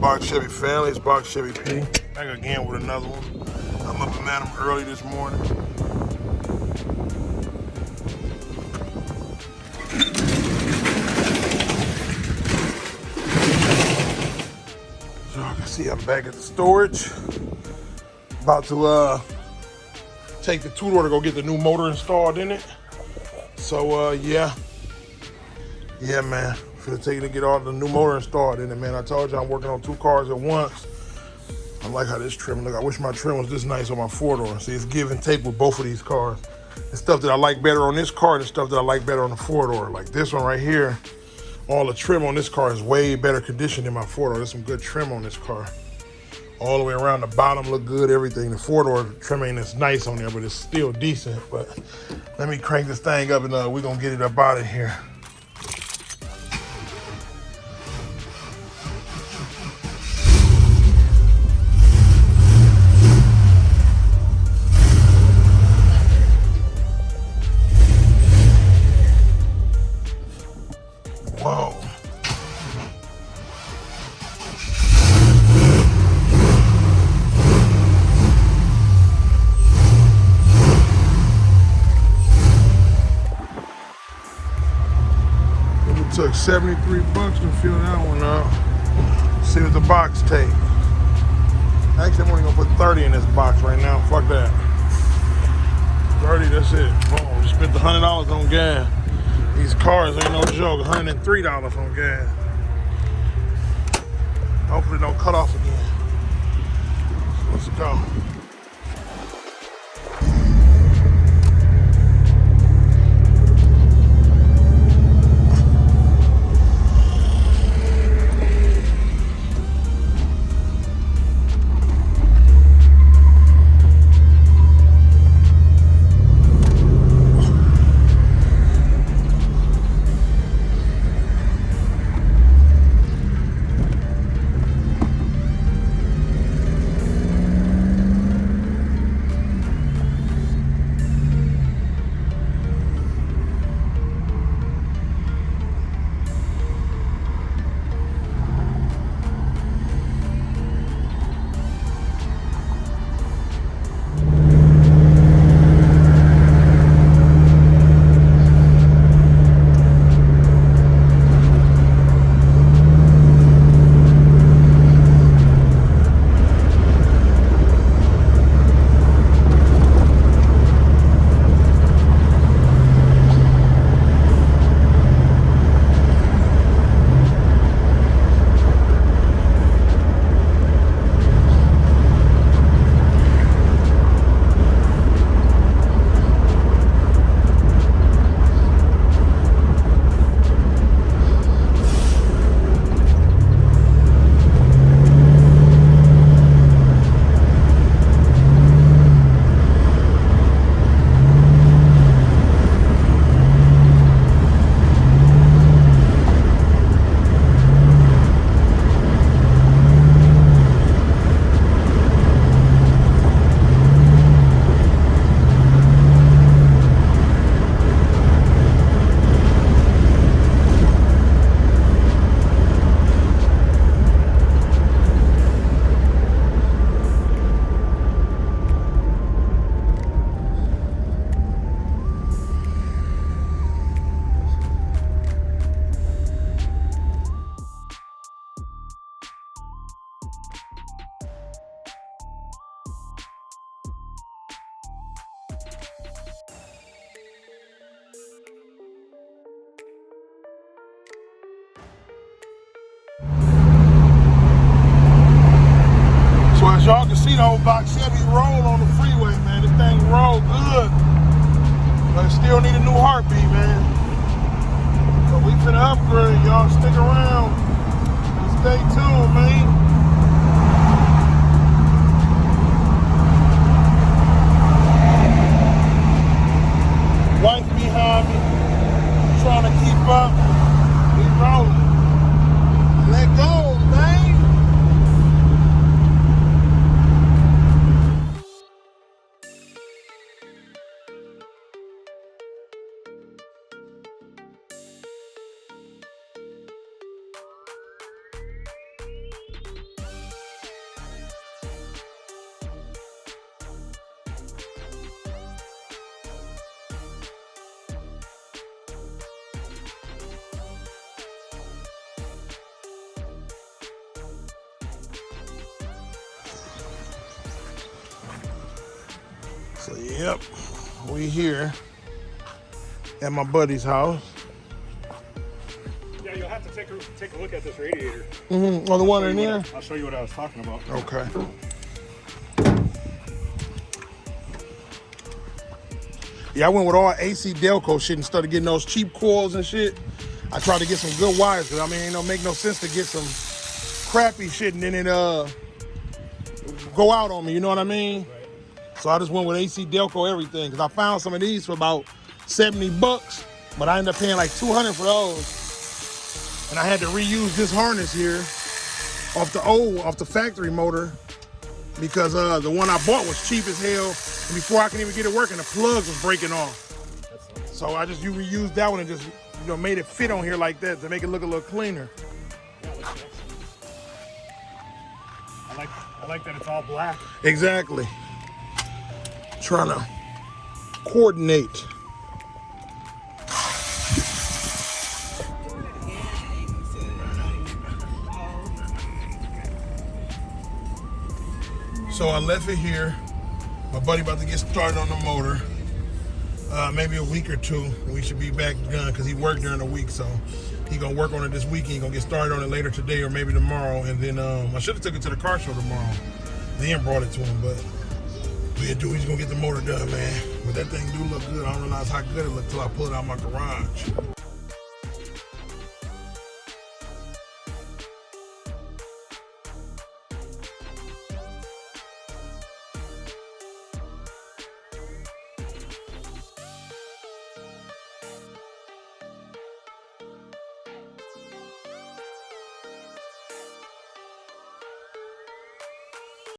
Box Chevy family? It's Box Chevy P. Back again with another one. I'm up and at 'em early this morning. So you can see I'm back at the storage. About to take the two-door to go get the new motor installed in it. So yeah man. Finna take it to get all the new motor installed in it, man. I told you I'm working on 2 cars at once. I like how this trim look. I wish my trim was this nice on my 4-door. See, it's give and take with both of these cars. The stuff that I like better on this car and the stuff that I like better on the 4-door. Like this one right here, all the trim on this car is way better condition than my 4-door. There's some good trim on this car. All the way around the bottom look good, everything. The 4-door trim ain't as nice on there, but it's still decent. But let me crank this thing up and we're gonna get it up out of here. Whoa. It took 73 bucks to fill that one up. See what the box takes. Actually, I'm only gonna put 30 in this box right now. Fuck that. 30, that's it. Boom, we spent $100 on gas. These cars ain't no joke, $103 on gas. Hopefully don't cut off again. Let's go. So as y'all can see, the old Box Chevy roll on the freeway, man. This thing roll good, but it still need a new heartbeat, man. So we finna upgrade, y'all. Stick around and stay tuned, man. Wife behind me, trying to keep up. We rolling. Let go, man. So yep, we here at my buddy's house. Yeah, you'll have to take a look at this radiator. Mm-hmm. Oh, the one in there? I'll show you what I was talking about. Okay. Yeah, I went with all AC Delco shit and started getting those cheap coils and shit. I tried to get some good wires, because I mean, it don't make no sense to get some crappy shit and then it go out on me, you know what I mean? Right. So I just went with AC Delco everything, because I found some of these for about $70, but I ended up paying like $200 for those. And I had to reuse this harness here off the factory motor, because the one I bought was cheap as hell, and before I can even get it working, the plugs was breaking off. So I just reused that one and just made it fit on here like that to make it look a little cleaner. Yeah, it looks nice. I like that it's all black. Exactly. Trying to coordinate. So I left it here. My buddy about to get started on the motor. Maybe a week or two, we should be back done, because he worked during the week, so he gonna work on it this week. He gonna get started on it later today or maybe tomorrow, and then I should have took it to the car show tomorrow, then brought it to him. But yeah, dude, he's gonna get the motor done, man. But that thing do look good. I don't realize how good it looked till I pull it out of my garage.